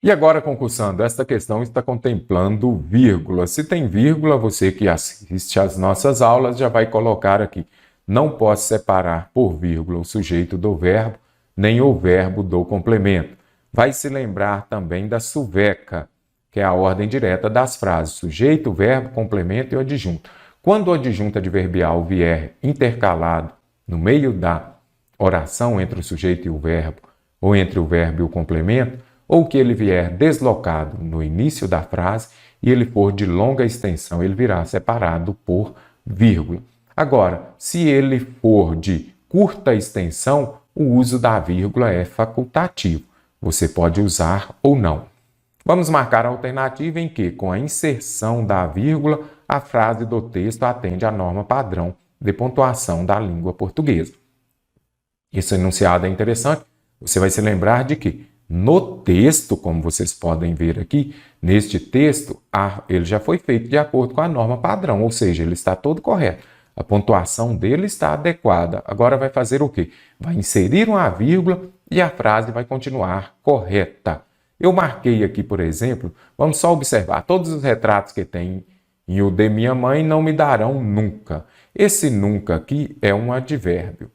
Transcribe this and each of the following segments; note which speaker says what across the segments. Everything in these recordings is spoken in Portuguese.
Speaker 1: E agora, concursando, esta questão está contemplando vírgula. Se tem vírgula, você que assiste às nossas aulas já vai colocar aqui. Não posso separar por vírgula o sujeito do verbo, nem o verbo do complemento. Vai se lembrar também da suveca, que é a ordem direta das frases. Sujeito, verbo, complemento e o adjunto. Quando o adjunto adverbial vier intercalado no meio da oração entre o sujeito e o verbo, ou entre o verbo e o complemento, ou que ele vier deslocado no início da frase e ele for de longa extensão, ele virá separado por vírgula. Agora, se ele for de curta extensão, o uso da vírgula é facultativo. Você pode usar ou não. Vamos marcar a alternativa em que, com a inserção da vírgula, a frase do texto atende à norma padrão de pontuação da língua portuguesa. Esse enunciado é interessante. Você vai se lembrar de que no texto, como vocês podem ver aqui, neste texto, ele já foi feito de acordo com a norma padrão, ou seja, ele está todo correto. A pontuação dele está adequada. Agora vai fazer o quê? Vai inserir uma vírgula e a frase vai continuar correta. Eu marquei aqui, por exemplo, vamos só observar, todos os retratos que tem em o de minha mãe não me darão nunca. Esse nunca aqui é um advérbio,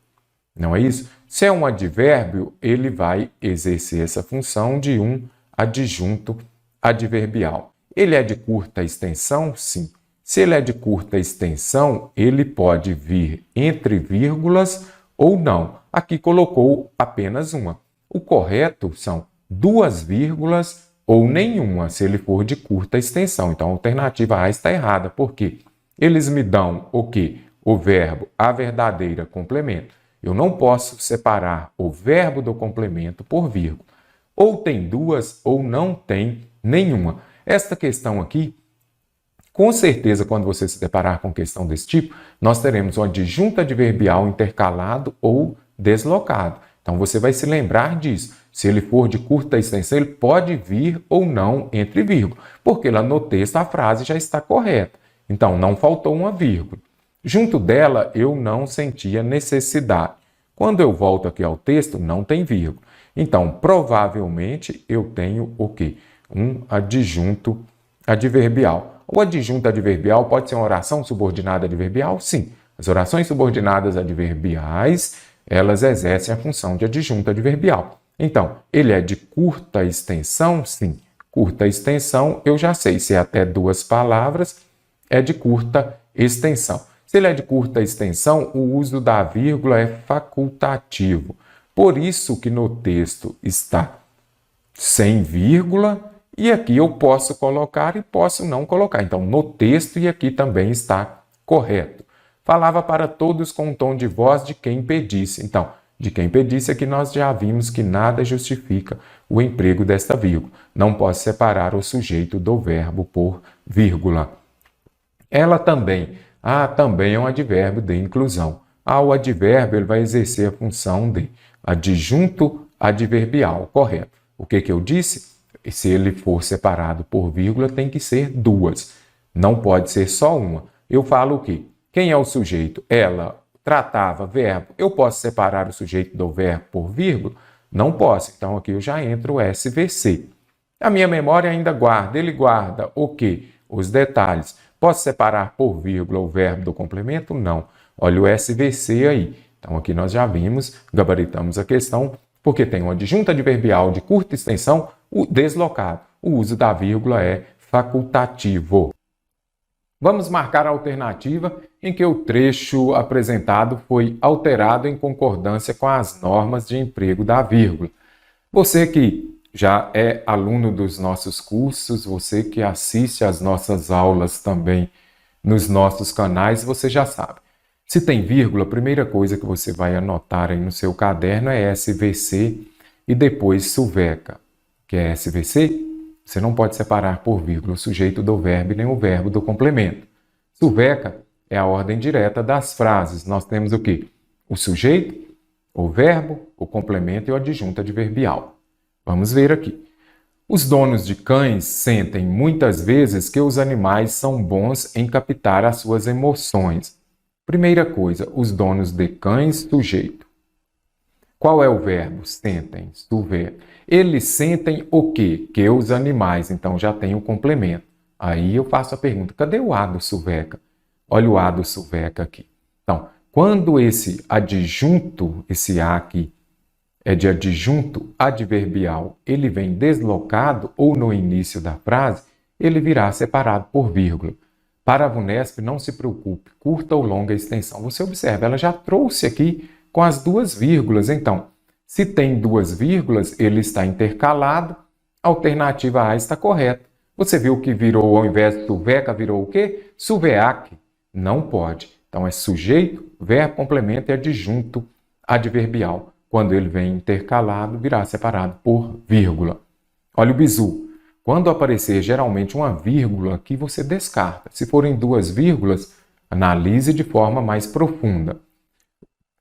Speaker 1: não é isso? Se é um advérbio, ele vai exercer essa função de um adjunto adverbial. Ele é de curta extensão? Sim. Se ele é de curta extensão, ele pode vir entre vírgulas ou não. Aqui colocou apenas uma. O correto são duas vírgulas ou nenhuma, se ele for de curta extensão. Então, a alternativa A está errada. Por quê? Eles me dão o quê? O verbo, a verdadeira complemento. Eu não posso separar o verbo do complemento por vírgula. Ou tem duas ou não tem nenhuma. Esta questão aqui, com certeza, quando você se deparar com questão desse tipo, nós teremos um adjunto adverbial intercalado ou deslocado. Então, você vai se lembrar disso. Se ele for de curta extensão, ele pode vir ou não entre vírgula, porque lá no texto a frase já está correta. Então, não faltou uma vírgula. Junto dela, eu não sentia necessidade. Quando eu volto aqui ao texto, não tem vírgula. Então, provavelmente, eu tenho o quê? Um adjunto adverbial. O adjunto adverbial pode ser uma oração subordinada adverbial? Sim. As orações subordinadas adverbiais, elas exercem a função de adjunto adverbial. Então, ele é de curta extensão? Sim. Curta extensão, eu já sei. Se é até duas palavras, é de curta extensão. Se ele é de curta extensão, o uso da vírgula é facultativo. Por isso que no texto está sem vírgula e aqui eu posso colocar e posso não colocar. Então, no texto e aqui também está correto. Falava para todos com um tom de voz de quem pedisse. Então, de quem pedisse aqui nós já vimos que nada justifica o emprego desta vírgula. Não posso separar o sujeito do verbo por vírgula. Ela também. Também é um advérbio de inclusão. O advérbio ele vai exercer a função de adjunto adverbial, correto. O que eu disse? Se ele for separado por vírgula, tem que ser duas. Não pode ser só uma. Eu falo o quê? Quem é o sujeito? Ela tratava verbo. Eu posso separar o sujeito do verbo por vírgula? Não posso. Então, aqui eu já entro o SVC. A minha memória ainda guarda. Ele guarda o quê? Os detalhes. Posso separar por vírgula o verbo do complemento? Não. Olha o SVC aí. Então, aqui nós já vimos, gabaritamos a questão, porque tem um adjunto adverbial de curta extensão, o deslocado. O uso da vírgula é facultativo. Vamos marcar a alternativa em que o trecho apresentado foi alterado em concordância com as normas de emprego da vírgula. Você que já é aluno dos nossos cursos, você que assiste às nossas aulas também nos nossos canais, você já sabe. Se tem vírgula, a primeira coisa que você vai anotar aí no seu caderno é SVC e depois suveca. Que é SVC? Você não pode separar por vírgula o sujeito do verbo nem o verbo do complemento. Suveca é a ordem direta das frases. Nós temos o quê? O sujeito, o verbo, o complemento e o adjunto adverbial. Vamos ver aqui. Os donos de cães sentem muitas vezes que os animais são bons em captar as suas emoções. Primeira coisa, os donos de cães, sujeito. Qual é o verbo? Sentem, suver. Eles sentem o quê? Que os animais. Então já tem o complemento. Aí eu faço a pergunta, cadê o A do Suveca? Olha o A do Suveca aqui. Então, quando esse adjunto, esse A aqui, é de adjunto adverbial, ele vem deslocado ou no início da frase, ele virá separado por vírgula. Para a VUNESP, não se preocupe, curta ou longa extensão. Você observa, ela já trouxe aqui com as duas vírgulas. Então, se tem duas vírgulas, ele está intercalado, a alternativa A está correta. Você viu que virou, ao invés de Suveca, virou o quê? Suveac. Não pode. Então, é sujeito, verbo, complemento e adjunto adverbial. Quando ele vem intercalado, virá separado por vírgula. Olha o bizu. Quando aparecer geralmente uma vírgula aqui, você descarta. Se forem duas vírgulas, analise de forma mais profunda.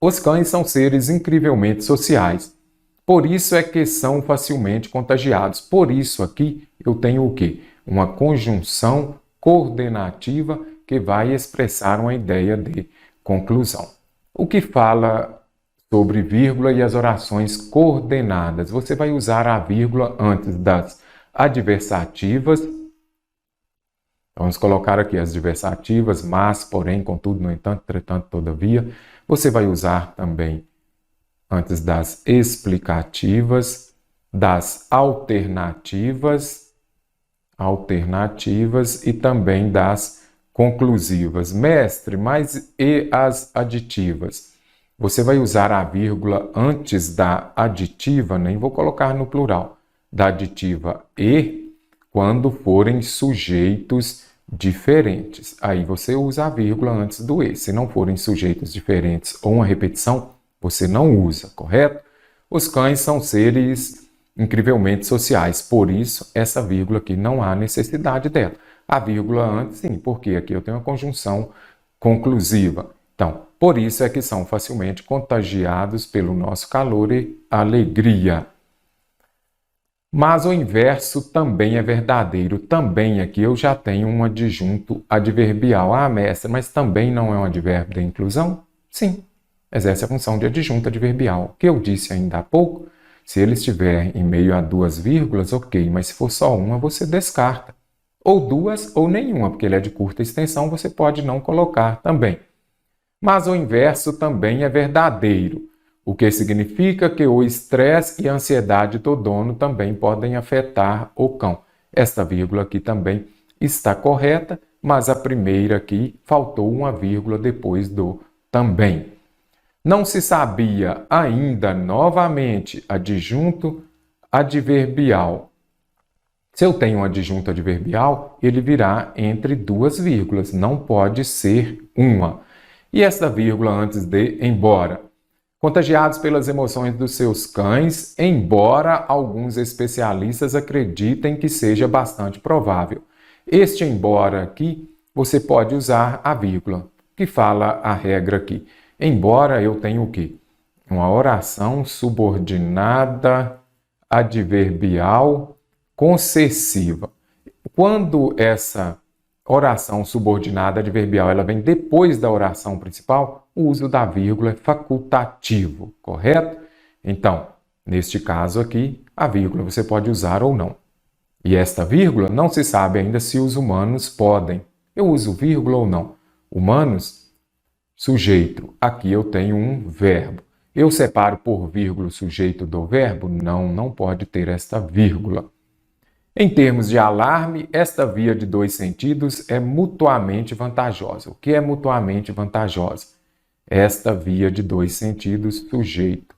Speaker 1: Os cães são seres incrivelmente sociais. Por isso é que são facilmente contagiados. Por isso aqui eu tenho o quê? Uma conjunção coordenativa que vai expressar uma ideia de conclusão. O que fala sobre vírgula e as orações coordenadas? Você vai usar a vírgula antes das adversativas. Vamos colocar aqui as adversativas, mas, porém, contudo, no entanto, entretanto, todavia. Você vai usar também antes das explicativas, das alternativas e também das conclusivas. Mestre, mas e as aditivas? Você vai usar a vírgula antes da aditiva, nem vou colocar no plural, da aditiva e, quando forem sujeitos diferentes. Aí você usa a vírgula antes do e. Se não forem sujeitos diferentes ou uma repetição, você não usa, correto? Os cães são seres incrivelmente sociais, por isso essa vírgula aqui não há necessidade dela. A vírgula antes, sim, porque aqui eu tenho uma conjunção conclusiva. Então, por isso é que são facilmente contagiados pelo nosso calor e alegria. Mas o inverso também é verdadeiro. Também aqui eu já tenho um adjunto adverbial. Ah, mestre, mas também não é um advérbio da inclusão? Sim, exerce a função de adjunto adverbial. O que eu disse ainda há pouco, se ele estiver em meio a duas vírgulas, ok, mas se for só uma, você descarta. Ou duas ou nenhuma, porque ele é de curta extensão, você pode não colocar também. Mas o inverso também é verdadeiro, o que significa que o estresse e a ansiedade do dono também podem afetar o cão. Esta vírgula aqui também está correta, mas a primeira aqui faltou uma vírgula depois do também. Não se sabia ainda, novamente, adjunto adverbial. Se eu tenho um adjunto adverbial, ele virá entre duas vírgulas, não pode ser uma. E esta vírgula antes de embora. Contagiados pelas emoções dos seus cães, embora alguns especialistas acreditem que seja bastante provável. Este embora aqui, você pode usar a vírgula, que fala a regra aqui. Embora eu tenha o quê? Uma oração subordinada adverbial concessiva. Quando essa oração subordinada adverbial ela vem depois da oração principal, o uso da vírgula é facultativo, correto? Então, neste caso aqui, a vírgula você pode usar ou não. E esta vírgula não se sabe ainda se os humanos podem. Eu uso vírgula ou não? Humanos, sujeito. Aqui eu tenho um verbo. Eu separo por vírgula o sujeito do verbo? Não pode ter esta vírgula. Em termos de alarme, esta via de dois sentidos é mutuamente vantajosa. O que é mutuamente vantajosa? Esta via de dois sentidos, sujeito.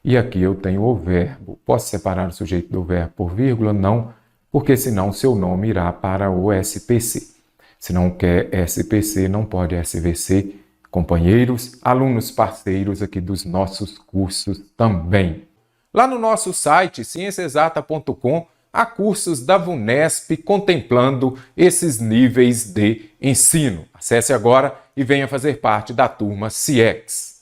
Speaker 1: E aqui eu tenho o verbo. Posso separar o sujeito do verbo por vírgula? Não, porque senão seu nome irá para o SPC. Se não quer SPC, não pode SVC. Companheiros, alunos parceiros aqui dos nossos cursos também. Lá no nosso site, cienciaexata.com, há cursos da VUNESP contemplando esses níveis de ensino. Acesse agora e venha fazer parte da turma CIEX.